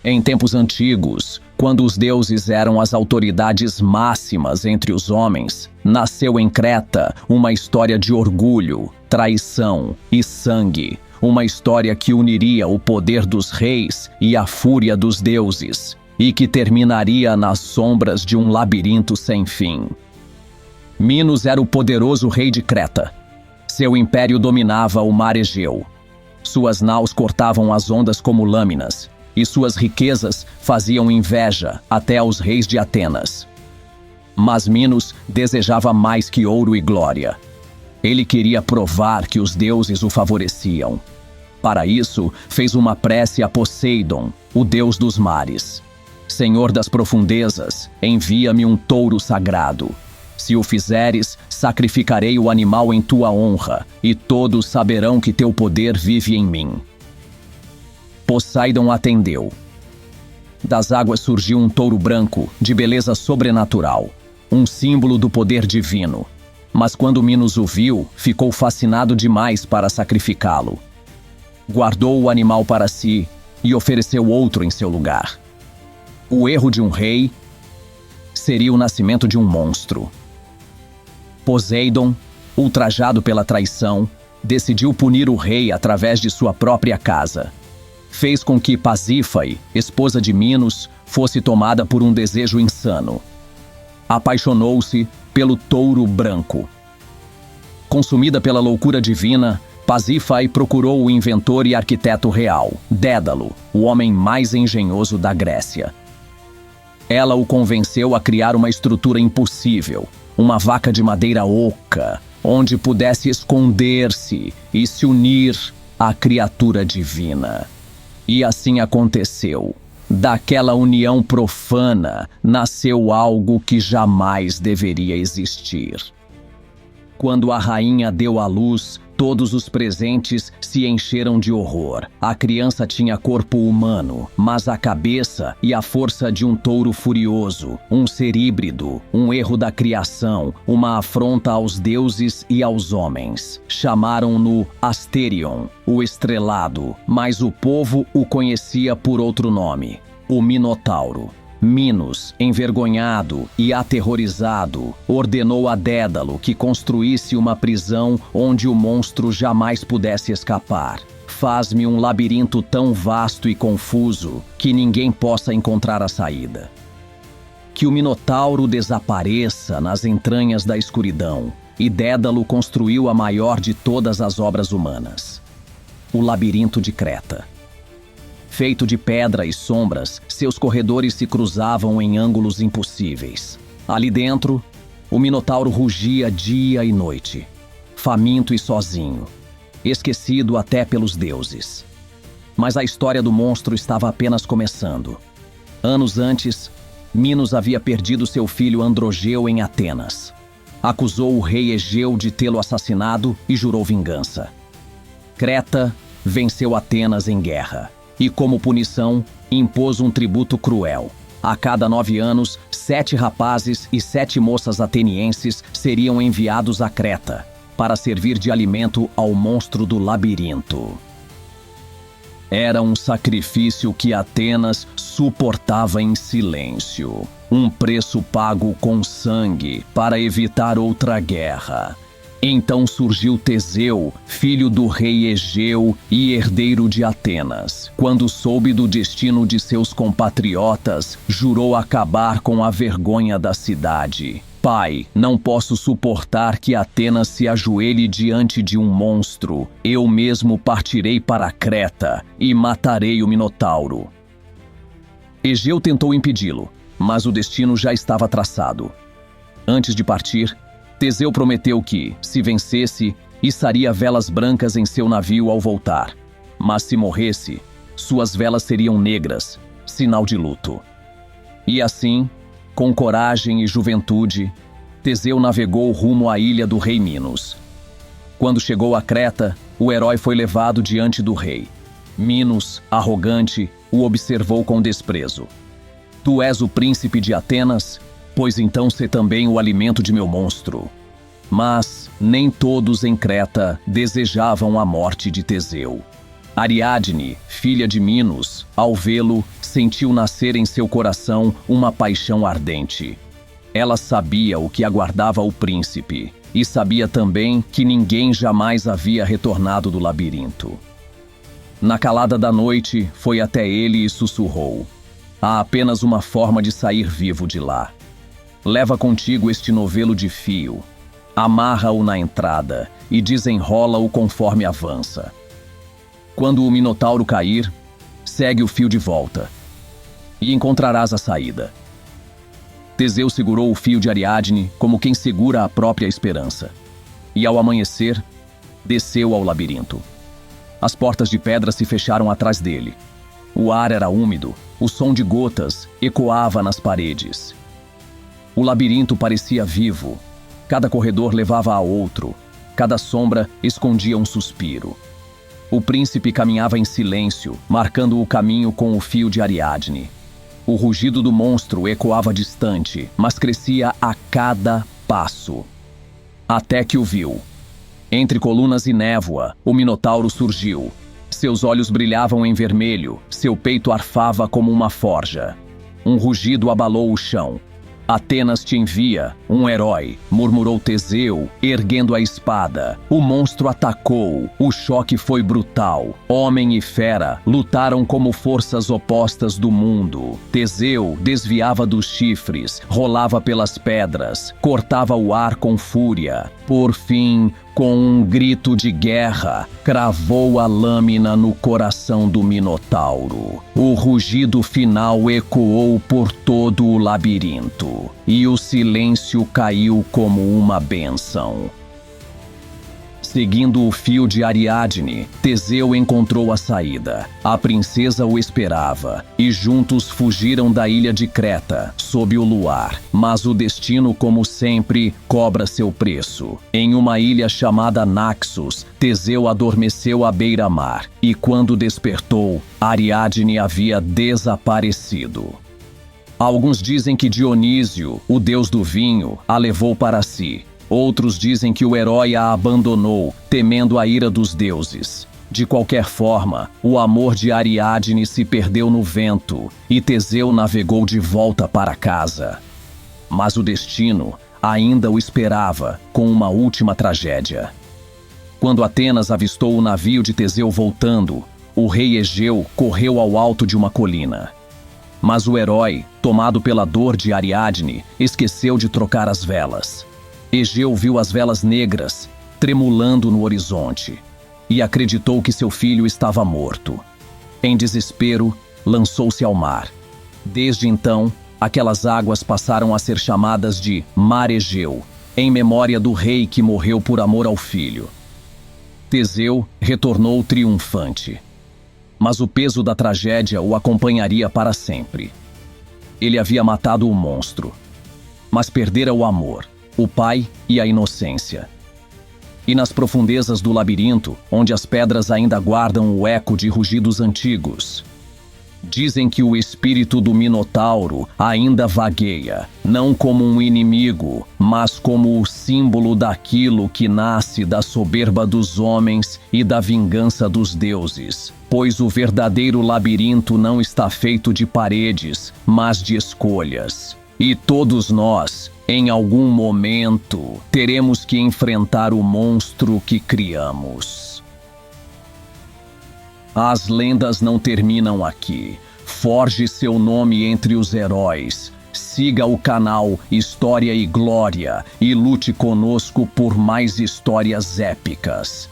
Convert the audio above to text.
Em tempos antigos, quando os deuses eram as autoridades máximas entre os homens, nasceu em Creta uma história de orgulho, traição e sangue, uma história que uniria o poder dos reis e a fúria dos deuses, e que terminaria nas sombras de um labirinto sem fim. Minos era o poderoso rei de Creta. Seu império dominava o mar Egeu. Suas naus cortavam as ondas como lâminas, e suas riquezas faziam inveja até aos reis de Atenas. Mas Minos desejava mais que ouro e glória. Ele queria provar que os deuses o favoreciam. Para isso, fez uma prece a Poseidon, o deus dos mares. Senhor das profundezas, envia-me um touro sagrado. Se o fizeres, sacrificarei o animal em tua honra, e todos saberão que teu poder vive em mim. Poseidon atendeu. Das águas surgiu um touro branco, de beleza sobrenatural, um símbolo do poder divino. Mas quando Minos o viu, ficou fascinado demais para sacrificá-lo. Guardou o animal para si e ofereceu outro em seu lugar. O erro de um rei seria o nascimento de um monstro. Poseidon, ultrajado pela traição, decidiu punir o rei através de sua própria casa. Fez com que Pasífae, esposa de Minos, fosse tomada por um desejo insano. Apaixonou-se pelo touro branco. Consumida pela loucura divina, Pasífae procurou o inventor e arquiteto real, Dédalo, o homem mais engenhoso da Grécia. Ela o convenceu a criar uma estrutura impossível, uma vaca de madeira oca, onde pudesse esconder-se e se unir à criatura divina. E assim aconteceu. Daquela união profana nasceu algo que jamais deveria existir. Quando a rainha deu à luz, todos os presentes se encheram de horror. A criança tinha corpo humano, mas a cabeça e a força de um touro furioso, um ser híbrido, um erro da criação, uma afronta aos deuses e aos homens. Chamaram-no Asterion, o estrelado, mas o povo o conhecia por outro nome, o Minotauro. Minos, envergonhado e aterrorizado, ordenou a Dédalo que construísse uma prisão onde o monstro jamais pudesse escapar. Faz-me um labirinto tão vasto e confuso que ninguém possa encontrar a saída. Que o Minotauro desapareça nas entranhas da escuridão, e Dédalo construiu a maior de todas as obras humanas: o Labirinto de Creta. Feito de pedra e sombras, seus corredores se cruzavam em ângulos impossíveis. Ali dentro, o Minotauro rugia dia e noite, faminto e sozinho, esquecido até pelos deuses. Mas a história do monstro estava apenas começando. Anos antes, Minos havia perdido seu filho Androgeu em Atenas. Acusou o rei Egeu de tê-lo assassinado e jurou vingança. Creta venceu Atenas em guerra. E, como punição, impôs um tributo cruel. A cada 9 anos, 7 rapazes e 7 moças atenienses seriam enviados a Creta, para servir de alimento ao monstro do labirinto. Era um sacrifício que Atenas suportava em silêncio. Um preço pago com sangue para evitar outra guerra. Então surgiu Teseu, filho do rei Egeu e herdeiro de Atenas. Quando soube do destino de seus compatriotas, jurou acabar com a vergonha da cidade. Pai, não posso suportar que Atenas se ajoelhe diante de um monstro. Eu mesmo partirei para Creta e matarei o Minotauro. Egeu tentou impedi-lo, mas o destino já estava traçado. Antes de partir, Teseu prometeu que, se vencesse, içaria velas brancas em seu navio ao voltar. Mas se morresse, suas velas seriam negras, sinal de luto. E assim, com coragem e juventude, Teseu navegou rumo à ilha do rei Minos. Quando chegou a Creta, o herói foi levado diante do rei. Minos, arrogante, o observou com desprezo. Tu és o príncipe de Atenas? Pois então sê também o alimento de meu monstro. Mas nem todos em Creta desejavam a morte de Teseu. Ariadne, filha de Minos, ao vê-lo, sentiu nascer em seu coração uma paixão ardente. Ela sabia o que aguardava o príncipe e sabia também que ninguém jamais havia retornado do labirinto. Na calada da noite, foi até ele e sussurrou: há apenas uma forma de sair vivo de lá. Leva contigo este novelo de fio, amarra-o na entrada e desenrola-o conforme avança. Quando o Minotauro cair, segue o fio de volta e encontrarás a saída. Teseu segurou o fio de Ariadne como quem segura a própria esperança. E ao amanhecer, desceu ao labirinto. As portas de pedra se fecharam atrás dele. O ar era úmido, o som de gotas ecoava nas paredes. O labirinto parecia vivo. Cada corredor levava a outro. Cada sombra escondia um suspiro. O príncipe caminhava em silêncio, marcando o caminho com o fio de Ariadne. O rugido do monstro ecoava distante, mas crescia a cada passo. Até que o viu. Entre colunas e névoa, o Minotauro surgiu. Seus olhos brilhavam em vermelho, seu peito arfava como uma forja. Um rugido abalou o chão. Atenas te envia, um herói, murmurou Teseu, erguendo a espada. O monstro atacou, o choque foi brutal. Homem e fera lutaram como forças opostas do mundo. Teseu desviava dos chifres, rolava pelas pedras, cortava o ar com fúria. Por fim, com um grito de guerra, cravou a lâmina no coração do Minotauro. O rugido final ecoou por todo o labirinto, e o silêncio caiu como uma bênção. Seguindo o fio de Ariadne, Teseu encontrou a saída. A princesa o esperava, e juntos fugiram da ilha de Creta, sob o luar. Mas o destino, como sempre, cobra seu preço. Em uma ilha chamada Naxos, Teseu adormeceu à beira-mar, e quando despertou, Ariadne havia desaparecido. Alguns dizem que Dionísio, o deus do vinho, a levou para si. Outros dizem que o herói a abandonou, temendo a ira dos deuses. De qualquer forma, o amor de Ariadne se perdeu no vento e Teseu navegou de volta para casa. Mas o destino ainda o esperava com uma última tragédia. Quando Atenas avistou o navio de Teseu voltando, o rei Egeu correu ao alto de uma colina. Mas o herói, tomado pela dor de Ariadne, esqueceu de trocar as velas. Egeu viu as velas negras, tremulando no horizonte, e acreditou que seu filho estava morto. Em desespero, lançou-se ao mar. Desde então, aquelas águas passaram a ser chamadas de Mar Egeu, em memória do rei que morreu por amor ao filho. Teseu retornou triunfante, mas o peso da tragédia o acompanharia para sempre. Ele havia matado o monstro, mas perdera o amor, o pai e a inocência. E nas profundezas do labirinto, onde as pedras ainda guardam o eco de rugidos antigos, dizem que o espírito do Minotauro ainda vagueia, não como um inimigo, mas como o símbolo daquilo que nasce da soberba dos homens e da vingança dos deuses. Pois o verdadeiro labirinto não está feito de paredes, mas de escolhas. E todos nós, em algum momento, teremos que enfrentar o monstro que criamos. As lendas não terminam aqui. Forge seu nome entre os heróis. Siga o canal História e Glória e lute conosco por mais histórias épicas.